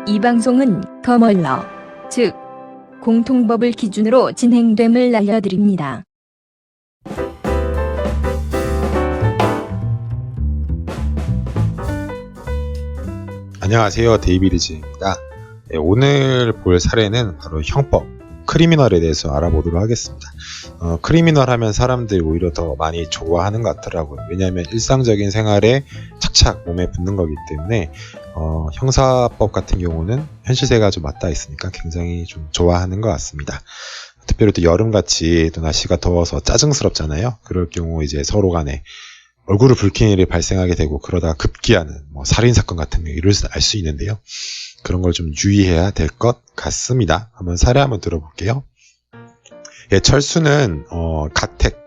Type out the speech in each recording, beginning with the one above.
이 방송은 커먼러, 즉 공통법을 기준으로 진행됨을 알려드립니다. 안녕하세요, 데이비드즈입니다. 네, 오늘 볼 사례는 바로 형법, 크리미널에 대해서 알아보도록 하겠습니다. 크리미널 하면 사람들이 오히려 더 많이 좋아하는 것 같더라고요. 왜냐하면 일상적인 생활에 착착 몸에 붙는 거기 때문에 형사법 같은 경우는 현실세가 좀 맞닿아 있으니까 굉장히 좀 좋아하는 것 같습니다. 특별히 또 여름같이 또 날씨가 더워서 짜증스럽잖아요. 그럴 경우 이제 서로 간에 얼굴을 붉힌 일이 발생하게 되고 그러다가 급기야는 살인사건 같은 거 이럴 수 알 수 있는데요. 그런 걸 좀 유의해야 될 것 같습니다. 한번 사례 한번 들어볼게요. 예, 철수는 가택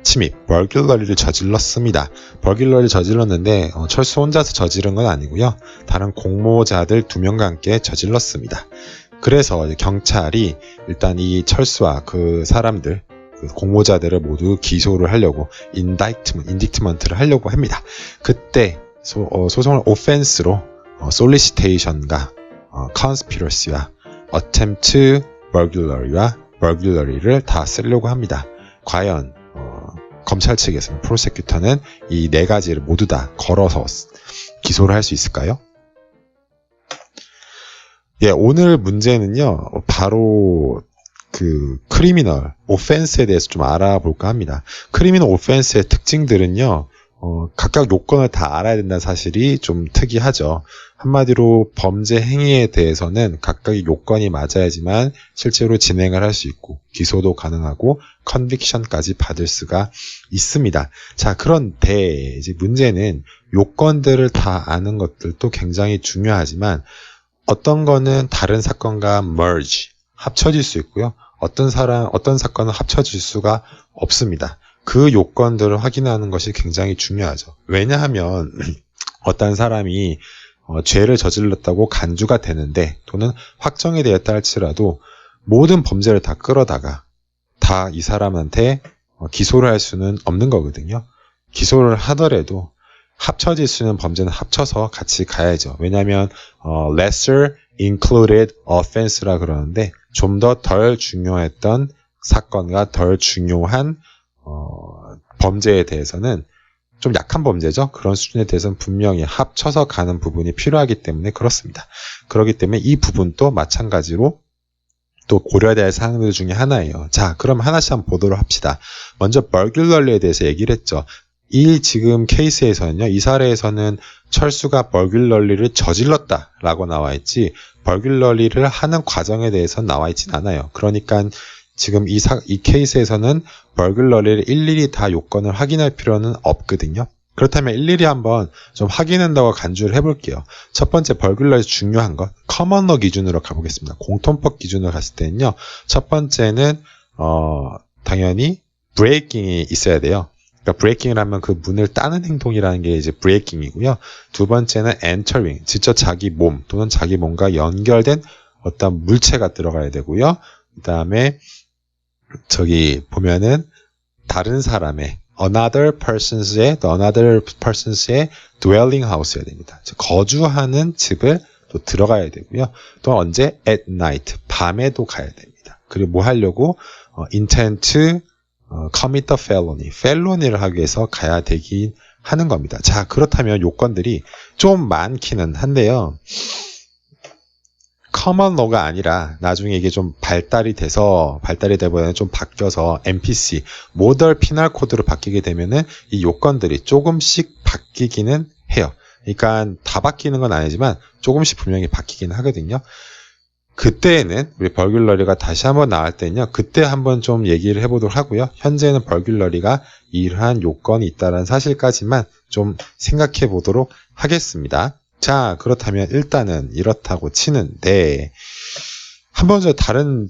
침입, 벌귤러리를 저질렀습니다. 벌귤러리를 저질렀는데 철수 혼자서 저지른 건 아니고요. 다른 공모자들 2명과 함께 저질렀습니다. 그래서 경찰이 일단 이 철수와 그 사람들 공모자들을 모두 기소를 하려고 인딕트먼트를 하려고 합니다. 그때 소송을 오펜스로 솔리시테이션과 conspiracy와 attempt burglary를 다 쓰려고 합니다. 과연 검찰 측에서는 프로세큐터는 이 4가지를 모두 다 걸어서 기소를 할 수 있을까요? 예, 오늘 문제는요, 바로 그 크리미널 오펜스에 대해서 좀 알아볼까 합니다. 크리미널 오펜스의 특징들은요, 각각 요건을 다 알아야 된다는 사실이 좀 특이하죠. 한마디로 범죄 행위에 대해서는 각각의 요건이 맞아야지만 실제로 진행을 할 수 있고 기소도 가능하고 컨빅션까지 받을 수가 있습니다. 자, 그런데 이제 문제는 요건들을 다 아는 것들도 굉장히 중요하지만 어떤 거는 다른 사건과 merge, 합쳐질 수 있고요. 어떤 사건은 합쳐질 수가 없습니다. 그 요건들을 확인하는 것이 굉장히 중요하죠. 왜냐하면 어떤 사람이 죄를 저질렀다고 간주가 되는데 또는 확정이 되었다 할지라도 모든 범죄를 다 끌어다가 다 이 사람한테 기소를 할 수는 없는 거거든요. 기소를 하더라도 합쳐질 수 있는 범죄는 합쳐서 같이 가야죠. 왜냐하면 lesser included offense라 그러는데 좀 더 덜 중요했던 사건과 덜 중요한 범죄에 대해서는 좀 약한 범죄죠. 그런 수준에 대해서는 분명히 합쳐서 가는 부분이 필요하기 때문에 그렇습니다. 그렇기 때문에 이 부분도 마찬가지로 또 고려해야 할 사항들 중에 하나예요. 자, 그럼 하나씩 한번 보도록 합시다. 먼저 벌귤러리에 대해서 얘기를 했죠. 이 지금 케이스에서는요, 이 사례에서는 철수가 벌귤러리를 저질렀다라고 나와 있지 벌귤러리를 하는 과정에 대해서는 나와 있진 않아요. 그러니까 지금 이 케이스에서는 벌귤러리를 일일이 다 요건을 확인할 필요는 없거든요. 그렇다면 일일이 한번 좀 확인한다고 간주를 해볼게요. 첫 번째 벌귤러리에서 중요한 것, 커먼러 기준으로 가보겠습니다. 공통법 기준으로 갔을 때는요, 첫 번째는 당연히 브레이킹이 있어야 돼요. 그러니까 브레이킹을 하면 그 문을 따는 행동이라는 게 이제 브레이킹이고요. 두 번째는 entering, 직접 자기 몸 또는 자기 몸과 연결된 어떤 물체가 들어가야 되고요. 그 다음에 저기 보면은 다른 사람의 another persons의 dwelling house여야 됩니다. 즉 거주하는 집을 또 들어가야 되고요. 또 언제 at night 밤에도 가야 됩니다. 그리고 뭐 하려고 intent to commit a felony를 하기 위해서 가야 되긴 하는 겁니다. 자, 그렇다면 요건들이 좀 많기는 한데요. 커먼러가 아니라 나중에 이게 좀 발달이 되보다는 좀 바뀌어서 MPC, 모덜 피널 코드로 바뀌게 되면은 이 요건들이 조금씩 바뀌기는 해요. 그러니까 다 바뀌는 건 아니지만 조금씩 분명히 바뀌긴 하거든요. 그때에는 우리 벌귤러리가 다시 한번 나올 때는요, 그때 한번 좀 얘기를 해보도록 하고요. 현재는 벌귤러리가 이러한 요건이 있다는 사실까지만 좀 생각해 보도록 하겠습니다. 자, 그렇다면 일단은 이렇다고 치는데 한번 저 다른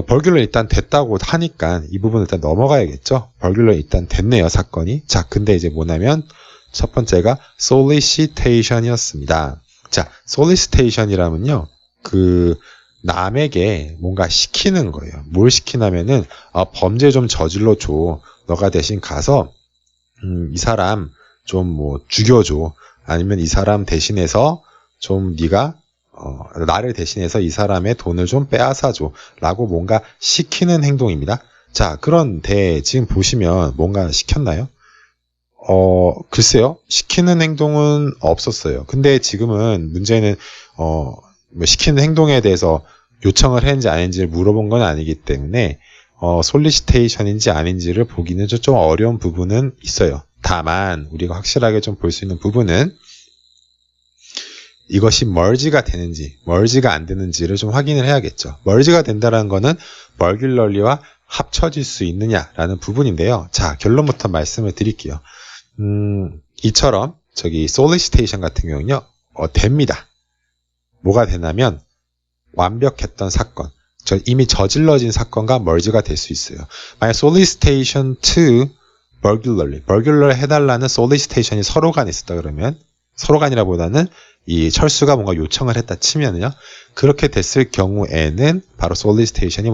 벌귤러 일단 됐다고 하니까 이 부분을 일단 넘어가야겠죠. 벌귤러 일단 됐네요, 사건이. 자, 근데 이제 뭐냐면 첫 번째가 sollicitation이었습니다. 자, sollicitation이라면요, 그 남에게 뭔가 시키는 거예요. 뭘 시키냐면은 범죄 좀 저질러 줘. 너가 대신 가서 이 사람 좀 죽여줘. 아니면 이 사람 대신해서 좀 네가 나를 대신해서 이 사람의 돈을 좀 빼앗아줘 라고 뭔가 시키는 행동입니다. 자, 그런데 지금 보시면 뭔가 시켰나요? 글쎄요. 시키는 행동은 없었어요. 근데 지금은 문제는 뭐 시키는 행동에 대해서 요청을 했는지 아닌지를 물어본 건 아니기 때문에 솔리시테이션인지 아닌지를 보기는 좀 어려운 부분은 있어요. 다만 우리가 확실하게 좀 볼 수 있는 부분은 이것이 merge가 되는지 merge가 안 되는지를 좀 확인을 해야겠죠. merge가 된다는 거는 regularly와 합쳐질 수 있느냐라는 부분인데요. 자, 결론부터 말씀을 드릴게요. 이처럼 저기 solicitation 같은 경우는요. 됩니다. 뭐가 되냐면 완벽했던 사건, 이미 저질러진 사건과 merge가 될 수 있어요. 만약 solicitation to burglary 해달라는 sollicitation이 서로 간에 있었다 그러면 서로 간이라보다는 이 철수가 뭔가 요청을 했다 치면은요. 그렇게 됐을 경우에는 바로 sollicitation이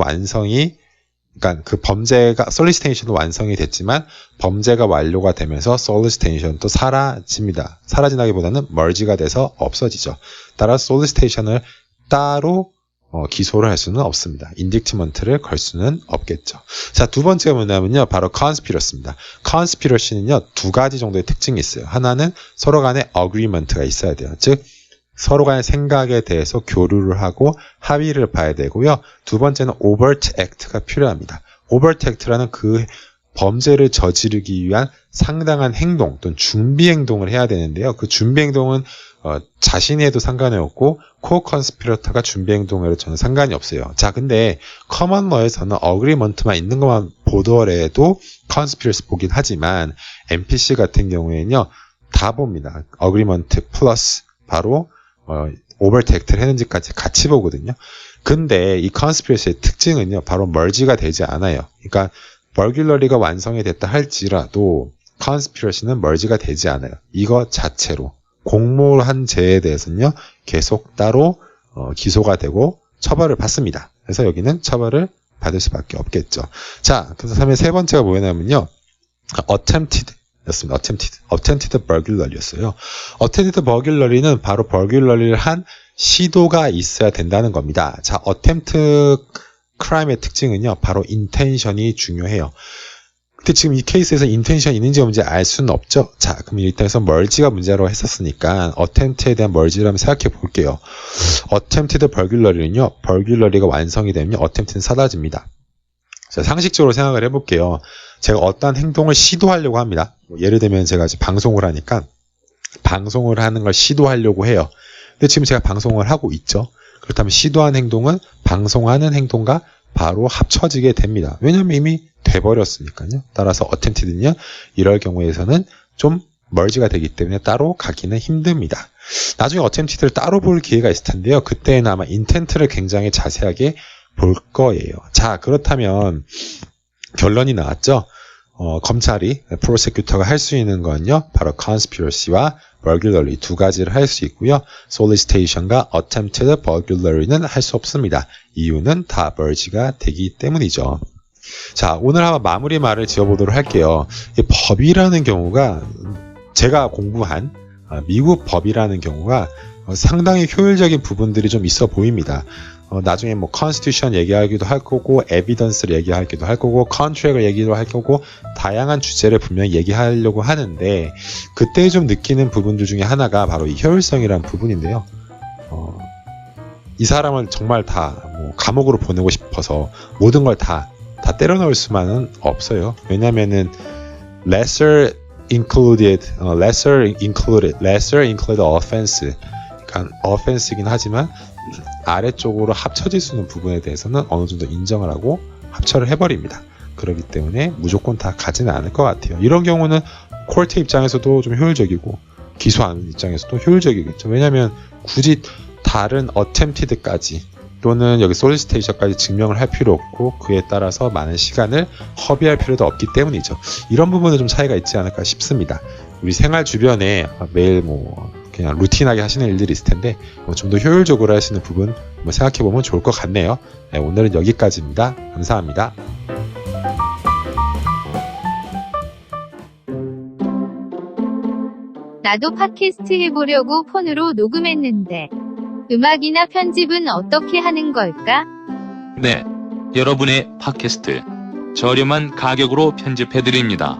그러니까 그 범죄가 sollicitation도 완성이 됐지만 범죄가 완료가 되면서 sollicitation도 사라집니다. 사라진다기보다는 merge가 돼서 없어지죠. 따라서 sollicitation을 따로 기소를 할 수는 없습니다. indictment를 걸 수는 없겠죠. 자, 두 번째가 뭐냐면요. 바로 conspiracy입니다. conspiracy는요. 두 가지 정도의 특징이 있어요. 하나는 서로 간에 agreement가 있어야 돼요. 즉 서로 간의 생각에 대해서 교류를 하고 합의를 봐야 되고요. 두 번째는 overt act가 필요합니다. overt act라는 그 범죄를 저지르기 위한 상당한 행동 또는 준비 행동을 해야 되는데요. 그 준비 행동은 자신이 해도 상관이 없고 co-conspirator가 준비 행동에도 저는 상관이 없어요. 자, 근데 common law에서는 agreement만 있는 것만 보더라도 conspiracy 보긴 하지만 MPC 같은 경우에는요. 다 봅니다. agreement 플러스 바로 overt act를 했는지까지 같이 보거든요. 근데 이 conspiracy의 특징은요. 바로 merge가 되지 않아요. 그러니까 burglary가 완성이 됐다 할지라도 conspiracy는 merge가 되지 않아요. 이거 자체로 공모한 죄에 대해서는요. 계속 따로 기소가 되고 처벌을 받습니다. 그래서 여기는 처벌을 받을 수밖에 없겠죠. 자, 그래서 다음에 세 번째가 뭐냐면요. attempted 였습니다. attempted burglary였어요. attempted burglary는 바로 burglary를 한 시도가 있어야 된다는 겁니다. 자, attempt crime의 특징은요. 바로 intention이 중요해요. 근데 지금 이 케이스에서 intention이 있는지 없는지 알 수는 없죠. 자, 그럼 일단 해서 merge가 문제라고 했었으니까 attempt에 대한 merge를 한번 생각해 볼게요. attempted burglary는요. burglary가 완성이 되면요. attempt는 사라집니다. 자, 상식적으로 생각을 해볼게요. 제가 어떤 행동을 시도하려고 합니다. 예를 들면 제가 이제 방송을 하니까 방송을 하는 걸 시도하려고 해요. 근데 지금 제가 방송을 하고 있죠. 그렇다면 시도한 행동은 방송하는 행동과 바로 합쳐지게 됩니다. 왜냐하면 이미 돼버렸으니까요. 따라서 attempted는요. 이럴 경우에서는 좀 merge가 되기 때문에 따로 가기는 힘듭니다. 나중에 attempted를 따로 볼 기회가 있을 텐데요. 그때는 아마 intent를 굉장히 자세하게 볼 거예요. 자, 그렇다면 결론이 나왔죠. 검찰이 prosecutor가 할 수 있는 건요. 바로 conspiracy와 burglary 두 가지를 할 수 있고요. sollicitation과 attempted burglary는 할 수 없습니다. 이유는 다 merge가 되기 때문이죠. 자, 오늘 한번 마무리 말을 지어보도록 할게요. 이 법이라는 경우가 제가 공부한 미국 법이라는 경우가 상당히 효율적인 부분들이 좀 있어 보입니다. 나중에 뭐 constitution 얘기하기도 할 거고 evidence를 얘기하기도 할 거고 contract을 얘기도 할 거고 다양한 주제를 분명히 얘기하려고 하는데 그때 좀 느끼는 부분들 중에 하나가 바로 이 효율성이라는 부분인데요. 이 사람을 정말 다 뭐 감옥으로 보내고 싶어서 모든 걸 다 때려 넣을 수만은 없어요. 왜냐면은 lesser included offense 그러니까 offense이긴 하지만 아래쪽으로 합쳐질 수 있는 부분에 대해서는 어느 정도 인정을 하고 합쳐를 해버립니다. 그렇기 때문에 무조건 다 가지는 않을 것 같아요. 이런 경우는 코트 입장에서도 좀 효율적이고 기소하는 입장에서도 효율적이겠죠. 왜냐하면 굳이 다른 attempted까지 또는 여기 sollicitation까지 증명을 할 필요 없고 그에 따라서 많은 시간을 허비할 필요도 없기 때문이죠. 이런 부분은 좀 차이가 있지 않을까 싶습니다. 우리 생활 주변에 매일 뭐 그냥 루틴하게 하시는 일들이 있을 텐데 좀 더 효율적으로 할 수 있는 부분 생각해보면 좋을 것 같네요. 네, 오늘은 여기까지입니다. 감사합니다. 나도 팟캐스트 해보려고 폰으로 녹음했는데 음악이나 편집은 어떻게 하는 걸까? 네. 여러분의 팟캐스트. 저렴한 가격으로 편집해드립니다.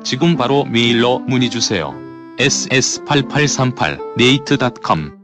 지금 바로 메일로 문의주세요. ss8838nate.com